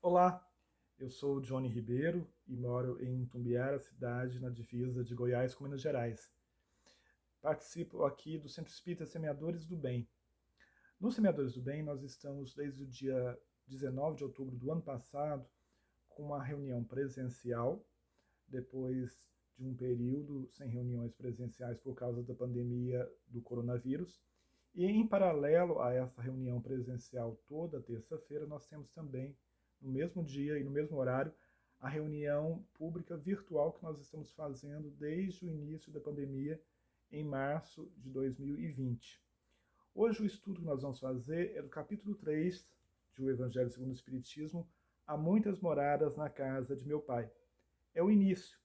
Olá, eu sou o Johnny Ribeiro e moro em Itumbiara, cidade na divisa de Goiás com Minas Gerais. Participo aqui do Centro Espírita Semeadores do Bem. No Semeadores do Bem, nós estamos desde o dia 19 de outubro do ano passado com uma reunião presencial, depois de um período sem reuniões presenciais por causa da pandemia do coronavírus. E em paralelo a essa reunião presencial toda terça-feira, nós temos também, no mesmo dia e no mesmo horário, a reunião pública virtual que nós estamos fazendo desde o início da pandemia, em março de 2020. Hoje o estudo que nós vamos fazer é do capítulo 3 de O Evangelho segundo o Espiritismo, Há muitas moradas na casa de meu pai. É o início,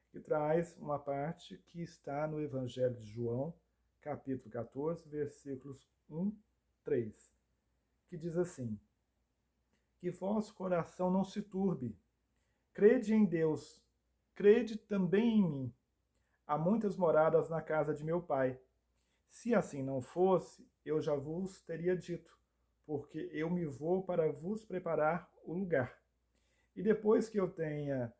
que traz uma parte que está no Evangelho de João, capítulo 14, versículos 1, 3, que diz assim: Que vosso coração não se turbe. Crede em Deus, crede também em mim. Há muitas moradas na casa de meu pai. Se assim não fosse, eu já vos teria dito, porque eu me vou para vos preparar o lugar. E depois que eu tenha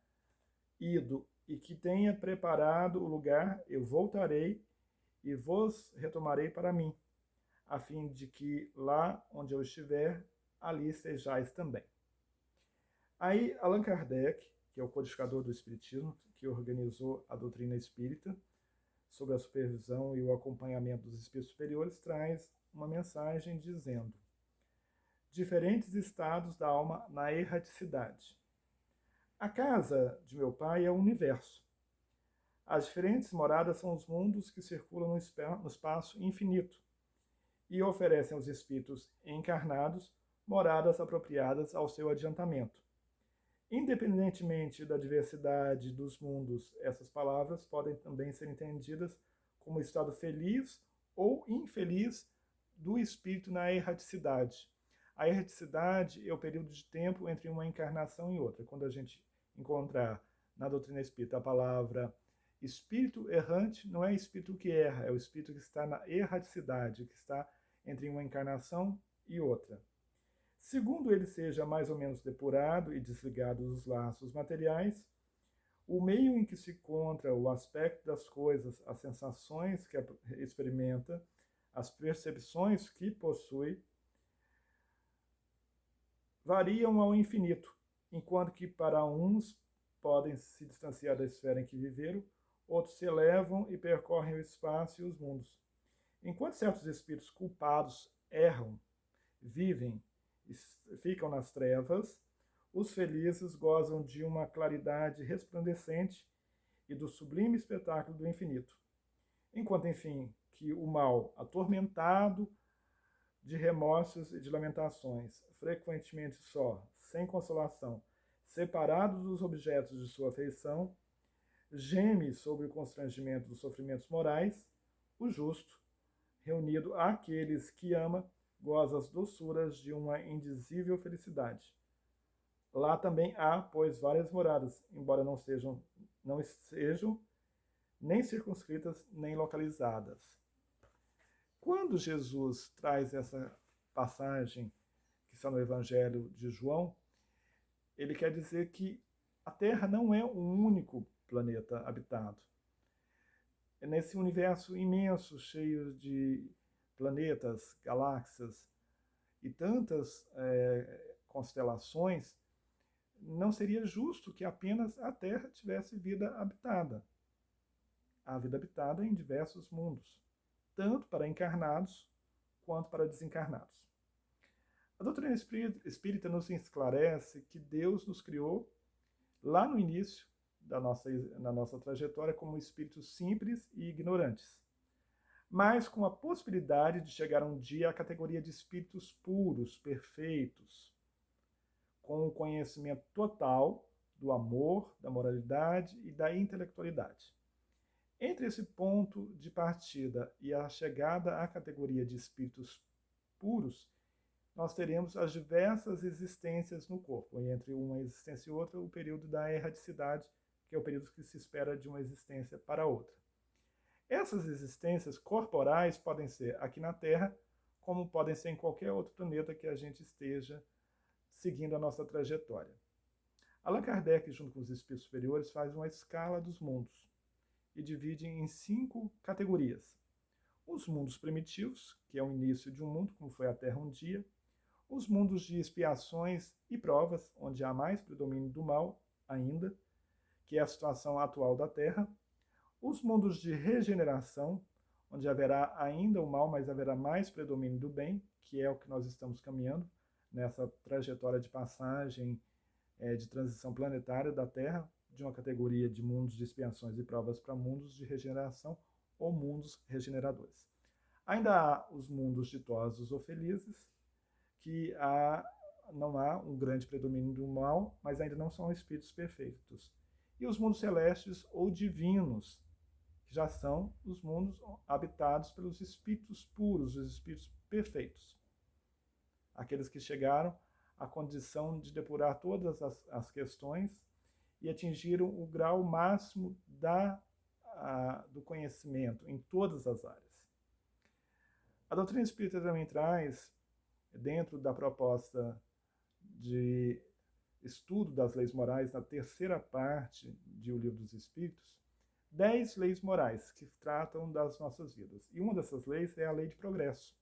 ido e que tenha preparado o lugar, eu voltarei e vos retomarei para mim, a fim de que lá onde eu estiver, ali estejais também. Aí, Allan Kardec, que é o codificador do Espiritismo, que organizou a doutrina espírita, sob a supervisão e o acompanhamento dos espíritos superiores, traz uma mensagem dizendo: diferentes estados da alma na erraticidade. A casa de meu pai é o universo. As diferentes moradas são os mundos que circulam no espaço infinito e oferecem aos espíritos encarnados moradas apropriadas ao seu adiantamento. Independentemente da diversidade dos mundos, essas palavras podem também ser entendidas como estado feliz ou infeliz do espírito na erraticidade. A erraticidade é o período de tempo entre uma encarnação e outra. Quando a gente encontrar na doutrina espírita a palavra espírito errante, não é espírito que erra, é o espírito que está na erraticidade, que está entre uma encarnação e outra. Segundo ele seja mais ou menos depurado e desligado dos laços materiais, o meio em que se encontra o aspecto das coisas, as sensações que experimenta, as percepções que possui, variam ao infinito, enquanto que para uns podem se distanciar da esfera em que viveram, outros se elevam e percorrem o espaço e os mundos. Enquanto certos espíritos culpados erram, vivem, ficam nas trevas, os felizes gozam de uma claridade resplandecente e do sublime espetáculo do infinito. Enquanto, enfim, que o mal, atormentado de remorsos e de lamentações, frequentemente só, sem consolação, separado dos objetos de sua afeição, geme sob o constrangimento dos sofrimentos morais, o justo, reunido àqueles que ama, goza as doçuras de uma indizível felicidade. Lá também há, pois, várias moradas, embora não sejam nem circunscritas nem localizadas. Quando Jesus traz essa passagem que está no Evangelho de João, ele quer dizer que a Terra não é um único planeta habitado. É nesse universo imenso, cheio de planetas, galáxias e tantas constelações, não seria justo que apenas a Terra tivesse vida habitada. Há vida habitada em diversos mundos, tanto para encarnados quanto para desencarnados. A doutrina espírita nos esclarece que Deus nos criou lá no início na nossa trajetória como espíritos simples e ignorantes, mas com a possibilidade de chegar um dia à categoria de espíritos puros, perfeitos, com o conhecimento total do amor, da moralidade e da intelectualidade. Entre esse ponto de partida e a chegada à categoria de espíritos puros, nós teremos as diversas existências no corpo. E entre uma existência e outra, o período da erraticidade, que é o período que se espera de uma existência para outra. Essas existências corporais podem ser aqui na Terra, como podem ser em qualquer outro planeta que a gente esteja seguindo a nossa trajetória. Allan Kardec, junto com os espíritos superiores, faz uma escala dos mundos e divide em 5 categorias. Os mundos primitivos, que é o início de um mundo, como foi a Terra um dia. Os mundos de expiações e provas, onde há mais predomínio do mal ainda, que é a situação atual da Terra. Os mundos de regeneração, onde haverá ainda o mal, mas haverá mais predomínio do bem, que é o que nós estamos caminhando nessa trajetória de passagem, de transição planetária da Terra, de uma categoria de mundos de expiações e provas para mundos de regeneração ou mundos regeneradores. Ainda há os mundos ditosos ou felizes, que não há um grande predomínio do mal, mas ainda não são espíritos perfeitos. E os mundos celestes ou divinos, que já são os mundos habitados pelos espíritos puros, os espíritos perfeitos. Aqueles que chegaram à condição de depurar todas as questões e atingiram o grau máximo do conhecimento em todas as áreas. A doutrina espírita também traz, dentro da proposta de estudo das leis morais, na terceira parte de O Livro dos Espíritos, 10 leis morais que tratam das nossas vidas. E uma dessas leis é a lei de progresso.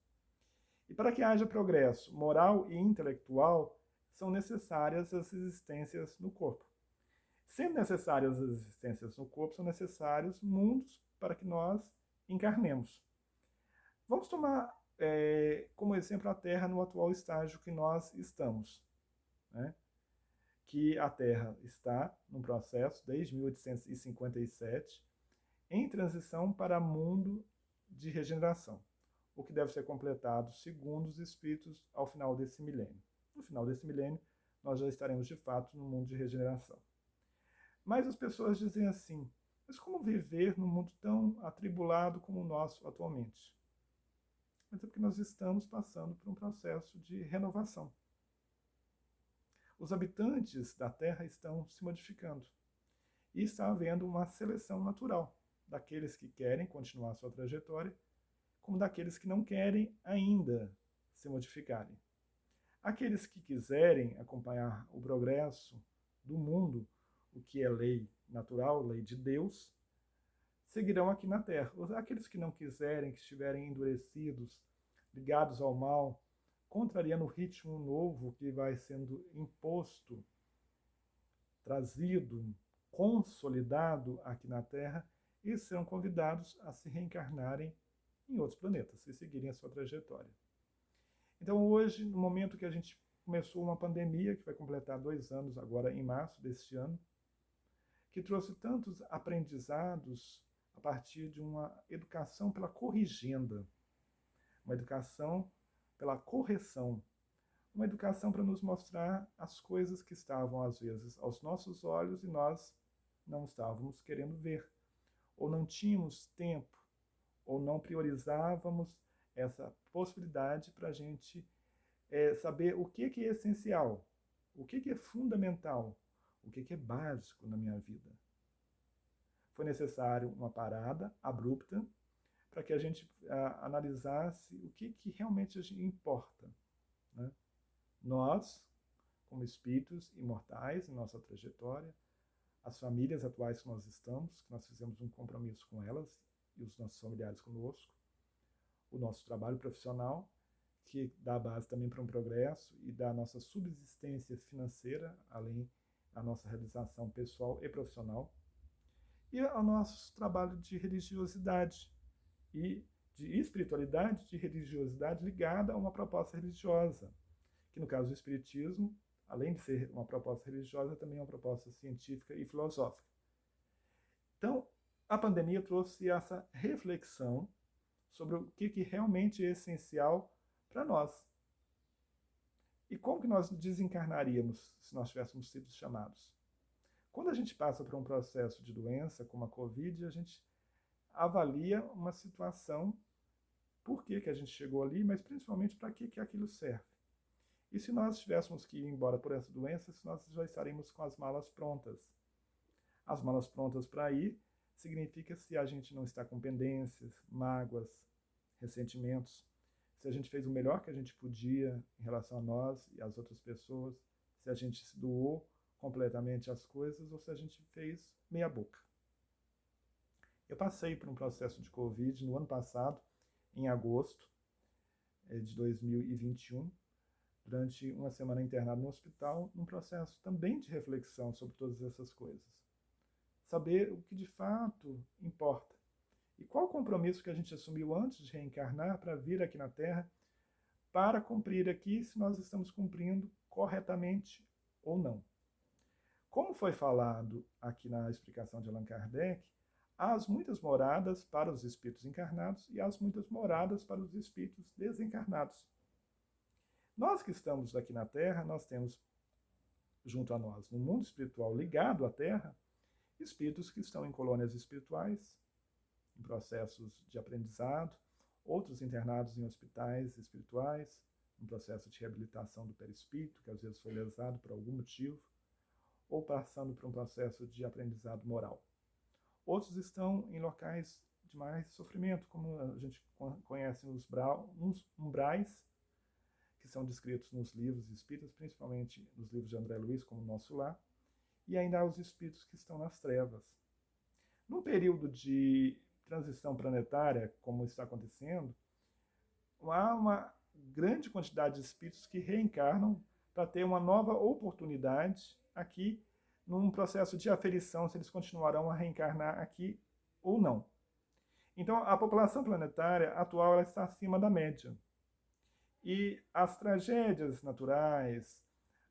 E para que haja progresso moral e intelectual, são necessárias as existências no corpo. Sendo necessárias as existências no corpo, são necessários mundos para que nós encarnemos. Vamos tomar como exemplo a Terra no atual estágio que nós estamos, né? Que a Terra está num processo, desde 1857, em transição para mundo de regeneração, o que deve ser completado, segundo os espíritos, ao final desse milênio. No final desse milênio, nós já estaremos de fato no mundo de regeneração. Mas as pessoas dizem assim, mas como viver num mundo tão atribulado como o nosso atualmente? Mas é porque nós estamos passando por um processo de renovação. Os habitantes da Terra estão se modificando. E está havendo uma seleção natural daqueles que querem continuar sua trajetória, como daqueles que não querem ainda se modificarem. Aqueles que quiserem acompanhar o progresso do mundo, o que é lei natural, lei de Deus, seguirão aqui na Terra. Aqueles que não quiserem, que estiverem endurecidos, ligados ao mal, contrariando o ritmo novo que vai sendo imposto, trazido, consolidado aqui na Terra, e serão convidados a se reencarnarem em outros planetas e seguirem a sua trajetória. Então hoje, no momento que a gente começou uma pandemia, que vai completar 2 anos agora em março deste ano, que trouxe tantos aprendizados a partir de uma educação pela corrigenda, uma educação pela correção, uma educação para nos mostrar as coisas que estavam, às vezes, aos nossos olhos e nós não estávamos querendo ver, ou não tínhamos tempo, ou não priorizávamos essa possibilidade para a gente saber o que é essencial, o que é fundamental, o que é básico na minha vida. Foi necessário uma parada abrupta para que a gente analisasse o que realmente importa, né? Nós, como espíritos imortais em nossa trajetória, as famílias atuais que nós estamos, que nós fizemos um compromisso com elas e os nossos familiares conosco, o nosso trabalho profissional, que dá base também para um progresso e da nossa subsistência financeira, além da nossa realização pessoal e profissional, e o nosso trabalho de religiosidade e de espiritualidade, de religiosidade ligada a uma proposta religiosa, que no caso do espiritismo, além de ser uma proposta religiosa, também é uma proposta científica e filosófica. Então, a pandemia trouxe essa reflexão sobre o que realmente é essencial para nós. E como que nós desencarnaríamos se nós tivéssemos sido chamados? Quando a gente passa por um processo de doença, como a Covid, a gente avalia uma situação, por que a gente chegou ali, mas principalmente para que aquilo serve. E se nós tivéssemos que ir embora por essa doença, nós já estaríamos com as malas prontas. As malas prontas para ir significa se a gente não está com pendências, mágoas, ressentimentos, se a gente fez o melhor que a gente podia em relação a nós e às outras pessoas, se a gente se doou completamente às coisas ou se a gente fez meia boca. Eu passei por um processo de Covid no ano passado, em agosto de 2021, durante uma semana internado no hospital, num processo também de reflexão sobre todas essas coisas. Saber o que de fato importa. E qual o compromisso que a gente assumiu antes de reencarnar para vir aqui na Terra, para cumprir aqui, se nós estamos cumprindo corretamente ou não. Como foi falado aqui na explicação de Allan Kardec, há muitas moradas para os espíritos encarnados e há muitas moradas para os espíritos desencarnados. Nós que estamos aqui na Terra, nós temos junto a nós, no mundo espiritual ligado à Terra, espíritos que estão em colônias espirituais, em processos de aprendizado, outros internados em hospitais espirituais, um processo de reabilitação do perispírito, que às vezes foi lesado por algum motivo, ou passando por um processo de aprendizado moral. Outros estão em locais de mais sofrimento, como a gente conhece os umbrais, que são descritos nos livros espíritas, principalmente nos livros de André Luiz, como o Nosso Lar, e ainda há os espíritos que estão nas trevas. Num período de transição planetária, como está acontecendo, há uma grande quantidade de espíritos que reencarnam para ter uma nova oportunidade aqui, num processo de aferição, se eles continuarão a reencarnar aqui ou não. Então, a população planetária atual ela está acima da média. E as tragédias naturais,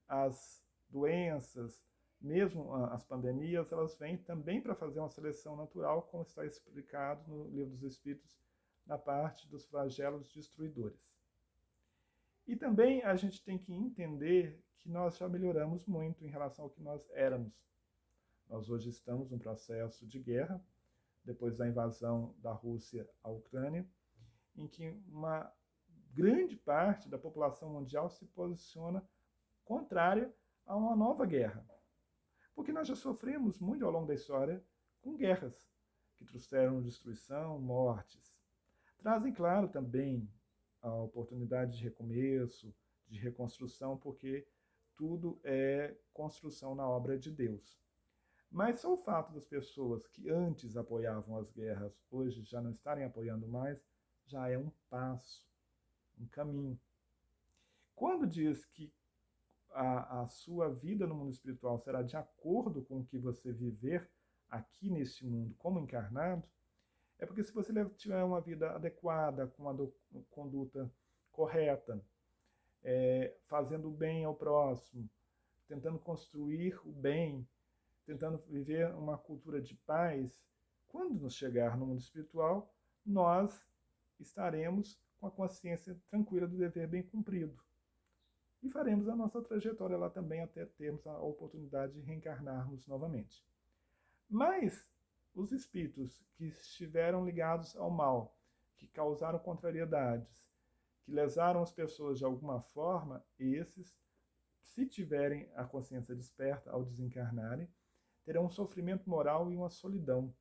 as doenças, mesmo as pandemias, elas vêm também para fazer uma seleção natural, como está explicado no Livro dos Espíritos, na parte dos flagelos destruidores. E também a gente tem que entender que nós já melhoramos muito em relação ao que nós éramos. Nós hoje estamos num processo de guerra, depois da invasão da Rússia à Ucrânia, em que uma grande parte da população mundial se posiciona contrária a uma nova guerra. Porque nós já sofremos muito ao longo da história com guerras que trouxeram destruição, mortes. Trazem, claro, também a oportunidade de recomeço, de reconstrução, porque tudo é construção na obra de Deus. Mas só o fato das pessoas que antes apoiavam as guerras, hoje já não estarem apoiando mais, já é um passo, um caminho. Quando diz que a sua vida no mundo espiritual será de acordo com o que você viver aqui neste mundo como encarnado, é porque se você tiver uma vida adequada, com uma conduta correta, fazendo o bem ao próximo, tentando construir o bem, tentando viver uma cultura de paz, quando nos chegar no mundo espiritual, nós estaremos com a consciência tranquila do dever bem cumprido. E faremos a nossa trajetória lá também até termos a oportunidade de reencarnarmos novamente. Mas os espíritos que estiveram ligados ao mal, que causaram contrariedades, que lesaram as pessoas de alguma forma, esses, se tiverem a consciência desperta ao desencarnarem, terão um sofrimento moral e uma solidão,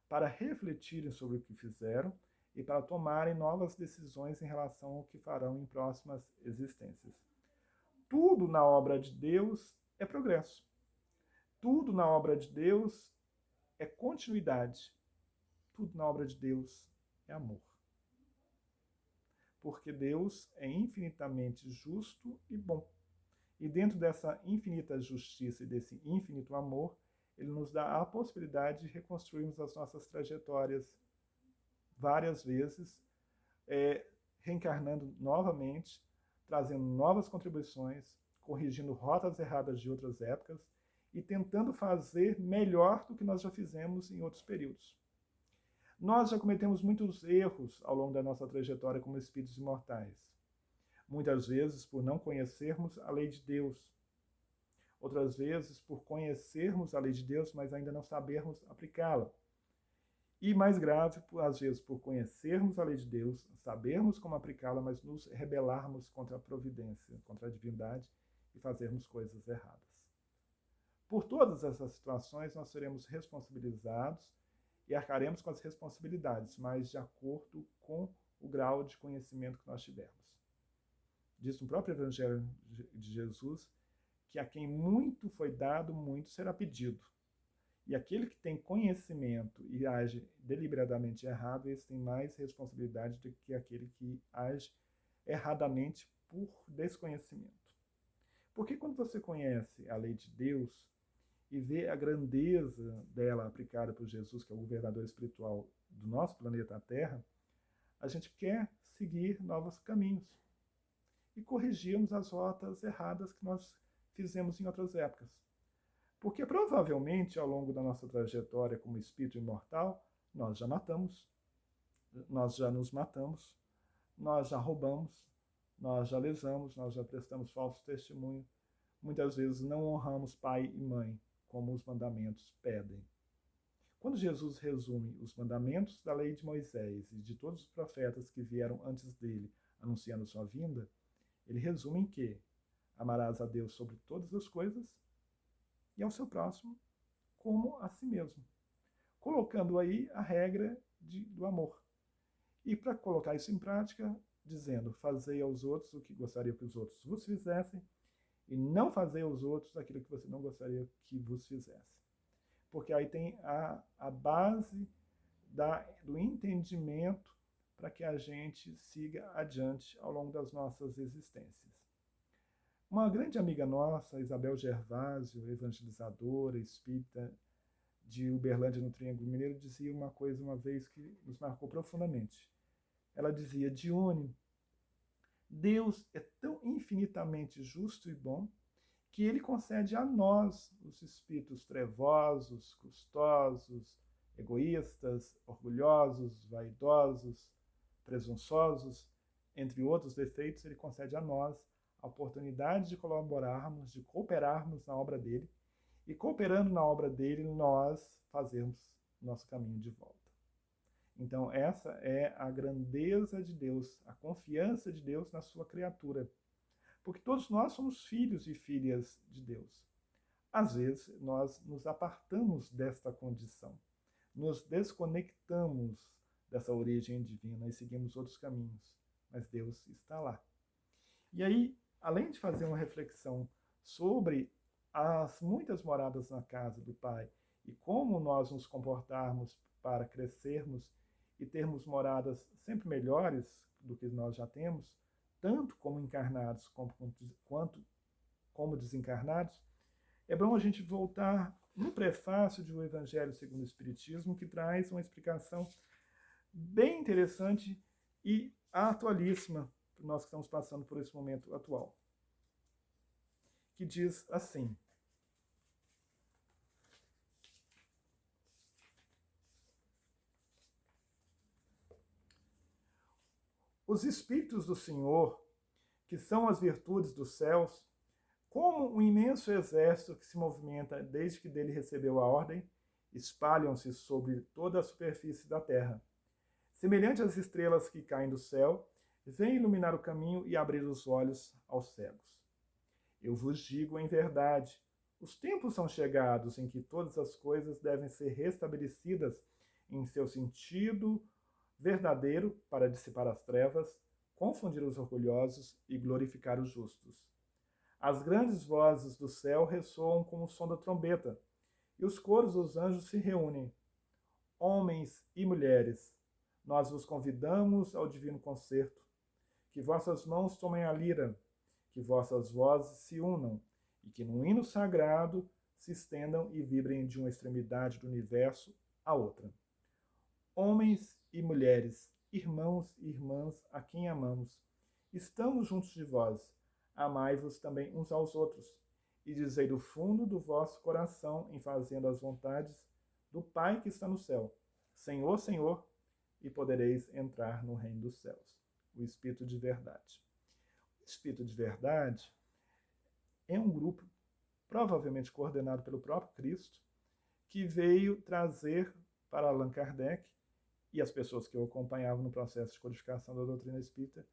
para refletirem sobre o que fizeram e para tomarem novas decisões em relação ao que farão em próximas existências. Tudo na obra de Deus é progresso. Tudo na obra de Deus é continuidade. Tudo na obra de Deus é amor. Porque Deus é infinitamente justo e bom. E dentro dessa infinita justiça e desse infinito amor, ele nos dá a possibilidade de reconstruirmos as nossas trajetórias várias vezes, reencarnando novamente, trazendo novas contribuições, corrigindo rotas erradas de outras épocas e tentando fazer melhor do que nós já fizemos em outros períodos. Nós já cometemos muitos erros ao longo da nossa trajetória como espíritos imortais. Muitas vezes por não conhecermos a lei de Deus. Outras vezes por conhecermos a lei de Deus, mas ainda não sabermos aplicá-la. E mais grave, às vezes, por conhecermos a lei de Deus, sabermos como aplicá-la, mas nos rebelarmos contra a providência, contra a divindade e fazermos coisas erradas. Por todas essas situações, nós seremos responsabilizados e arcaremos com as responsabilidades, mas de acordo com o grau de conhecimento que nós tivermos. Diz no próprio Evangelho de Jesus que a quem muito foi dado, muito será pedido. E aquele que tem conhecimento e age deliberadamente errado, esse tem mais responsabilidade do que aquele que age erradamente por desconhecimento. Porque quando você conhece a lei de Deus e vê a grandeza dela aplicada por Jesus, que é o governador espiritual do nosso planeta Terra, a gente quer seguir novos caminhos e corrigirmos as rotas erradas que nós fizemos em outras épocas. Porque provavelmente, ao longo da nossa trajetória como espírito imortal, nós já matamos, nós já nos matamos, nós já roubamos, nós já lesamos, nós já prestamos falso testemunho, muitas vezes não honramos pai e mãe, como os mandamentos pedem. Quando Jesus resume os mandamentos da lei de Moisés e de todos os profetas que vieram antes dele, anunciando sua vinda, ele resume em que amarás a Deus sobre todas as coisas e ao seu próximo como a si mesmo, colocando aí a regra do amor. E para colocar isso em prática, dizendo, fazei aos outros o que gostaria que os outros vos fizessem, e não fazei aos outros aquilo que você não gostaria que vos fizesse. Porque aí tem a base do entendimento para que a gente siga adiante ao longo das nossas existências. Uma grande amiga nossa, Isabel Gervásio, evangelizadora, espírita de Uberlândia, no Triângulo Mineiro, dizia uma coisa uma vez que nos marcou profundamente. Ela dizia, Dione, Deus é tão infinitamente justo e bom que ele concede a nós, os espíritos trevosos, custosos, egoístas, orgulhosos, vaidosos, presunçosos, entre outros defeitos, ele concede a nós a oportunidade de colaborarmos, de cooperarmos na obra dele, e cooperando na obra dele, nós fazermos nosso caminho de volta. Então, essa é a grandeza de Deus, a confiança de Deus na sua criatura. Porque todos nós somos filhos e filhas de Deus. Às vezes, nós nos apartamos desta condição, nos desconectamos dessa origem divina e seguimos outros caminhos. Mas Deus está lá. E aí, além de fazer uma reflexão sobre as muitas moradas na casa do Pai e como nós nos comportarmos para crescermos e termos moradas sempre melhores do que nós já temos, tanto como encarnados quanto como desencarnados, é bom a gente voltar no prefácio de O Evangelho segundo o Espiritismo, que traz uma explicação bem interessante e atualíssima para nós que estamos passando por esse momento atual. Que diz assim: os Espíritos do Senhor, que são as virtudes dos céus, como um imenso exército que se movimenta desde que dele recebeu a ordem, espalham-se sobre toda a superfície da terra. Semelhante às estrelas que caem do céu, vêm iluminar o caminho e abrir os olhos aos cegos. Eu vos digo em verdade, os tempos são chegados em que todas as coisas devem ser restabelecidas em seu sentido verdadeiro para dissipar as trevas, confundir os orgulhosos e glorificar os justos. As grandes vozes do céu ressoam como o som da trombeta, e os coros dos anjos se reúnem. Homens e mulheres, nós vos convidamos ao divino concerto, que vossas mãos tomem a lira, que vossas vozes se unam, e que num hino sagrado se estendam e vibrem de uma extremidade do universo à outra. Homens e mulheres, irmãos e irmãs a quem amamos, estamos juntos de vós, amai-vos também uns aos outros, e dizei do fundo do vosso coração, em fazendo as vontades do Pai que está no céu, Senhor, Senhor, e podereis entrar no reino dos céus. O Espírito de Verdade. O Espírito de Verdade é um grupo, provavelmente coordenado pelo próprio Cristo, que veio trazer para Allan Kardec e as pessoas que o acompanhavam no processo de codificação da doutrina espírita,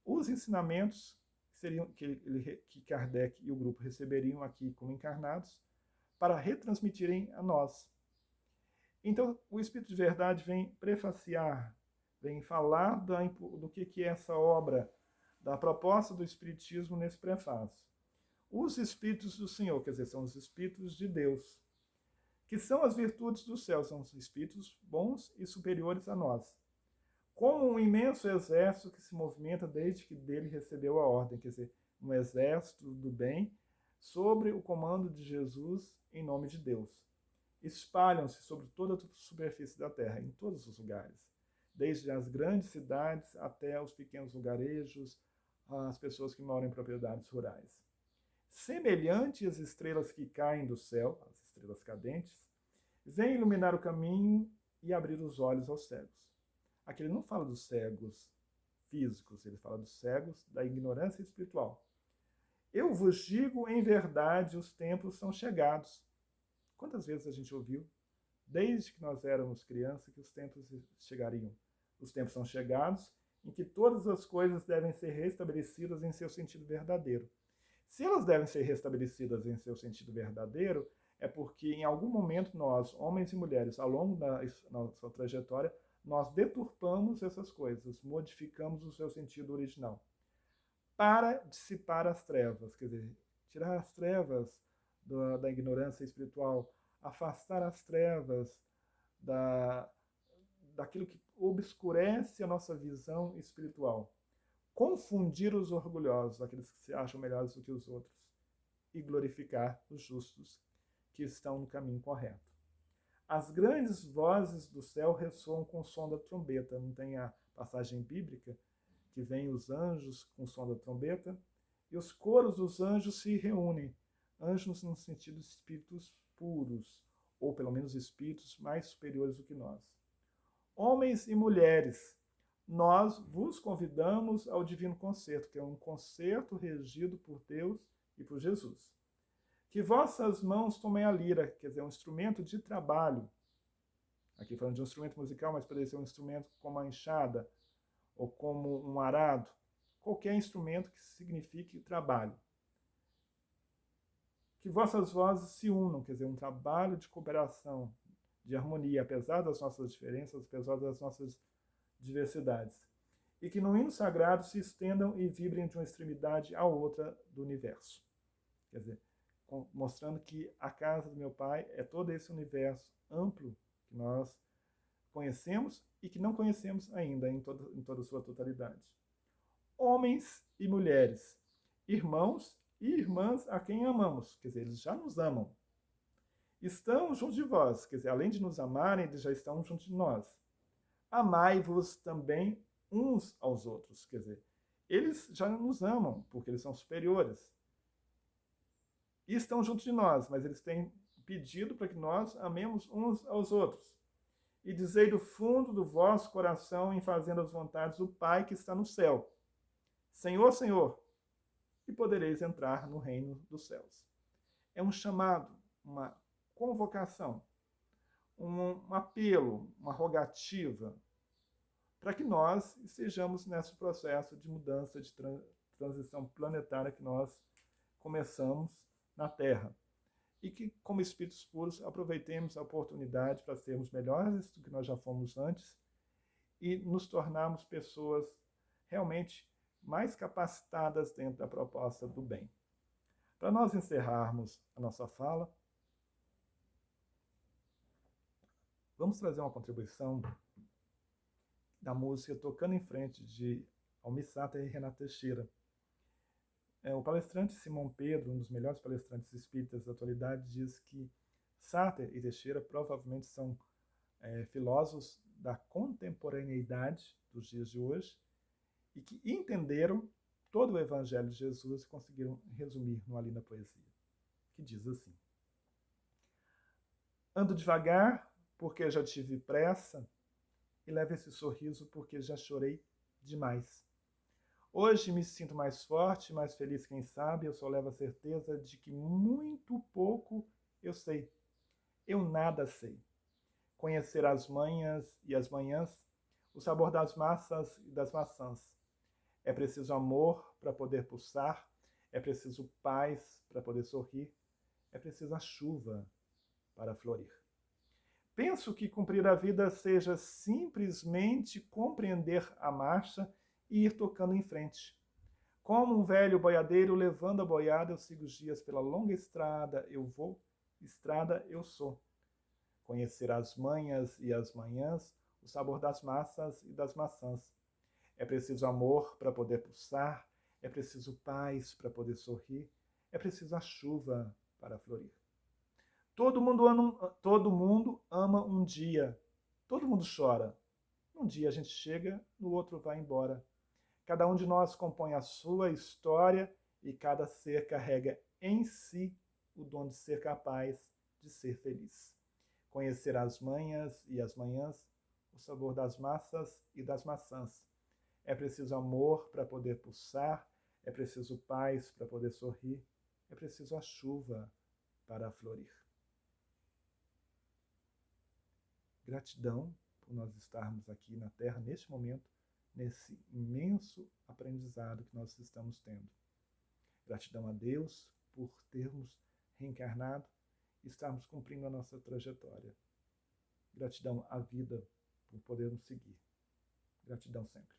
os ensinamentos que Kardec e o grupo receberiam aqui como encarnados para retransmitirem a nós. Então, o Espírito de Verdade vem prefaciar vem falar do que é essa obra, da proposta do Espiritismo nesse prefácio. Os Espíritos do Senhor, quer dizer, são os Espíritos de Deus, que são as virtudes do céu, são os Espíritos bons e superiores a nós. Como um imenso exército que se movimenta desde que dele recebeu a ordem, quer dizer, um exército do bem sobre o comando de Jesus em nome de Deus. Espalham-se sobre toda a superfície da terra, em todos os lugares, desde as grandes cidades até os pequenos lugarejos, as pessoas que moram em propriedades rurais. Semelhante às estrelas que caem do céu, as estrelas cadentes, vêm iluminar o caminho e abrir os olhos aos cegos. Aqui ele não fala dos cegos físicos, ele fala dos cegos da ignorância espiritual. Eu vos digo em verdade, os tempos são chegados. Quantas vezes a gente ouviu, desde que nós éramos crianças, que os tempos chegariam? Os tempos são chegados em que todas as coisas devem ser restabelecidas em seu sentido verdadeiro. Se elas devem ser restabelecidas em seu sentido verdadeiro, é porque em algum momento nós, homens e mulheres, ao longo da nossa trajetória, nós deturpamos essas coisas, modificamos o seu sentido original. Para dissipar as trevas, quer dizer, tirar as trevas da ignorância espiritual, afastar as trevas daquilo que obscurece a nossa visão espiritual. Confundir os orgulhosos, aqueles que se acham melhores do que os outros, e glorificar os justos que estão no caminho correto. As grandes vozes do céu ressoam com o som da trombeta. Não tem a passagem bíblica que vem os anjos com o som da trombeta e os coros dos anjos se reúnem. Anjos no sentido de espíritos puros, ou pelo menos espíritos mais superiores do que nós. Homens e mulheres, nós vos convidamos ao divino concerto, que é um concerto regido por Deus e por Jesus. Que vossas mãos tomem a lira, quer dizer, um instrumento de trabalho. Aqui falando de um instrumento musical, mas poderia ser um instrumento como a enxada, ou como um arado, qualquer instrumento que signifique trabalho. Que vossas vozes se unam, quer dizer, um trabalho de cooperação, de harmonia, apesar das nossas diferenças, apesar das nossas diversidades. E que no hino sagrado se estendam e vibrem de uma extremidade à outra do universo. Quer dizer, mostrando que a casa do meu Pai é todo esse universo amplo que nós conhecemos e que não conhecemos ainda em toda a sua totalidade. Homens e mulheres, irmãos e irmãs a quem amamos, quer dizer, eles já nos amam. Estão junto de vós, quer dizer, além de nos amarem, eles já estão junto de nós. Amai-vos também uns aos outros, quer dizer, eles já nos amam, porque eles são superiores. E estão junto de nós, mas eles têm pedido para que nós amemos uns aos outros. E dizei do fundo do vosso coração, em fazendo as vontades do Pai que está no céu. Senhor, Senhor, e podereis entrar no reino dos céus. É um chamado, uma convocação, um apelo, uma rogativa, para que nós estejamos nesse processo de mudança, de transição planetária que nós começamos na Terra. E que, como espíritos puros, aproveitemos a oportunidade para sermos melhores do que nós já fomos antes e nos tornarmos pessoas realmente mais capacitadas dentro da proposta do bem. Para nós encerrarmos a nossa fala, vamos trazer uma contribuição da música Tocando em Frente, de Almir Sater e Renato Teixeira. O palestrante Simão Pedro, um dos melhores palestrantes espíritas da atualidade, diz que Sater e Teixeira provavelmente são filósofos da contemporaneidade dos dias de hoje e que entenderam todo o Evangelho de Jesus e conseguiram resumir numa linda poesia, que diz assim: ando devagar porque já tive pressa e levo esse sorriso porque já chorei demais. Hoje me sinto mais forte, mais feliz, quem sabe, eu só levo a certeza de que muito pouco eu sei. Eu nada sei. Conhecer as manhas e as manhãs, o sabor das massas e das maçãs. É preciso amor para poder pulsar, é preciso paz para poder sorrir, é preciso a chuva para florir. Penso que cumprir a vida seja simplesmente compreender a marcha e ir tocando em frente. Como um velho boiadeiro levando a boiada, eu sigo os dias pela longa estrada, eu vou, estrada eu sou. Conhecer as manhas e as manhãs, o sabor das massas e das maçãs. É preciso amor para poder pulsar, é preciso paz para poder sorrir, é preciso a chuva para florir. Todo mundo ama um dia, todo mundo chora. Um dia a gente chega, no outro vai embora. Cada um de nós compõe a sua história e cada ser carrega em si o dom de ser capaz de ser feliz. Conhecer as manhas e as manhãs, o sabor das massas e das maçãs. É preciso amor para poder pulsar, é preciso paz para poder sorrir, é preciso a chuva para florir. Gratidão por nós estarmos aqui na Terra neste momento, nesse imenso aprendizado que nós estamos tendo. Gratidão a Deus por termos reencarnado e estarmos cumprindo a nossa trajetória. Gratidão à vida por podermos seguir. Gratidão sempre.